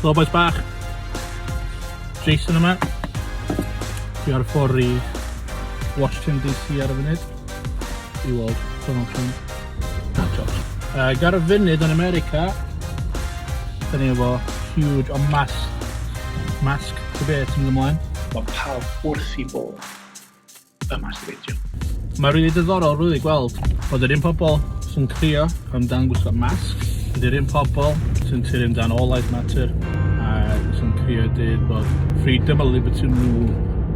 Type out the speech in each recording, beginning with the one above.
Helo boes bach, Jason yma. Dwi ar y ffordd i Washington DC ar y funud i weld Donald Trump. Na, jobs. Gar y funud yn America, da ni efo huge on mask debate yn ymlaen. Mae pawb wrth i bod y masturbatio. Mae'n rili diddorol rili gweld bod yr un pobl sy'n crio amdan gwisgo masg, ydy'r un pobl sy'n tynnu amdan all lives matter a sy'n crio dyd bod freedom a liberty nhw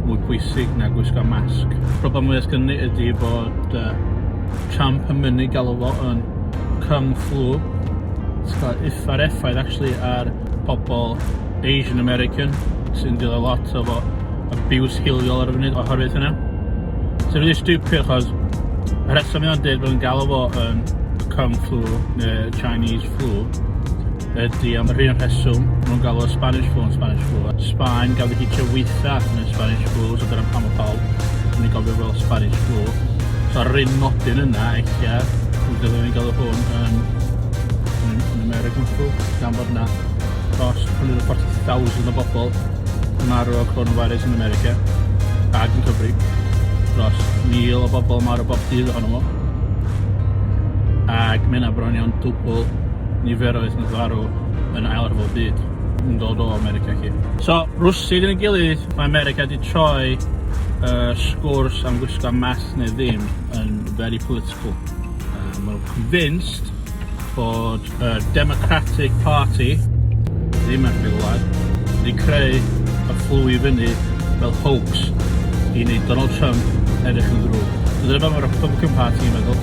mwy bwysig na gwisgo masg. Problem mwy ysgynnu ydy bod Trump yn mynd i galw fo yn Kung Flu. It's got effaith actually ar pobl Asian American sy'n dilyn lot o abuse hiliol ar y funud oherwydd hynna. It's really stupid achos y rheswm yna'n dweud bod yn galw fo yn Kung Flu neu Chinese Flu ydy am yr un rheswm nhw'n galw o Spanish Flu yn Spanish Flu. Sbaen gael ei hitio weitha yn y Spanish Flu, so dyna pam o pawb yn ei gofio fel Spanish Flu. So ar yr un nodyn yna eich dylwn ni gael hwn yn American Flu, gan bod yna dros 140,000 o bobl yn marw o coronavirus yn America ag yn Cymru. Dros 1,000 o bobl marw bob dydd ohono fo. Ag mae yna bron iawn dwbl niferoedd yn farw yn ail arfol byd yn dod o America chi. So, rwsyd yn y gilydd, mae America wedi troi sgwrs am gwisgo masg neu ddim yn very political. Mae nhw'n convinced bod y Democratic Party, ddim yn gwlad, wedi creu y fflw i fyny fel hoax i wneud Donald Trump edrych yn ddrwg. So dyna mae'r Republican Party yn meddwl.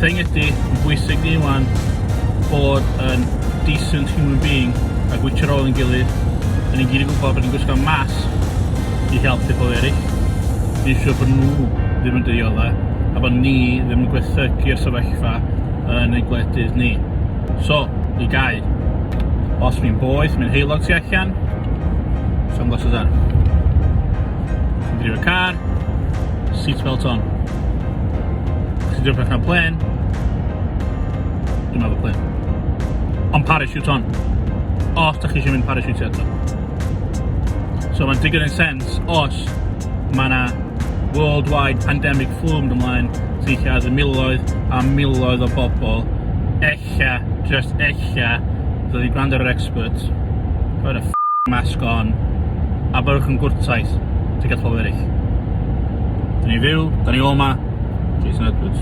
Thing ydy, yn bwysig ni wan bod yn decent human being a gwytio'r ôl yn gilydd. Da ni'n gyd yn gwybod bod ni'n gwisgo masg i helpu pobl eraill. Ni'n siŵr bod nhw ddim yn dioddau a bod ni ddim yn gwerthygu'r sefyllfa yn ei gwledydd ni. So, i gau, os mi'n boeth, mi'n heilog tu allan, sunglasses ar. Ti'n drifo car, seatbelt on. Os ti'n drifo allan plen, dwi'n meddwl plen. Ond parachute on. Os da chi eisiau mynd parachute eto. So mae'n digon yn sens os mae yna worldwide pandemic flu yn ymlaen sy'n lladd y miloedd a miloedd o bobl just ella ddod i gwrando ar yr experts roed y mask on a byrwch yn gwrtaith ti'n gael pobl eraill. Da ni fyw, da ni o ma, Jason Edwards.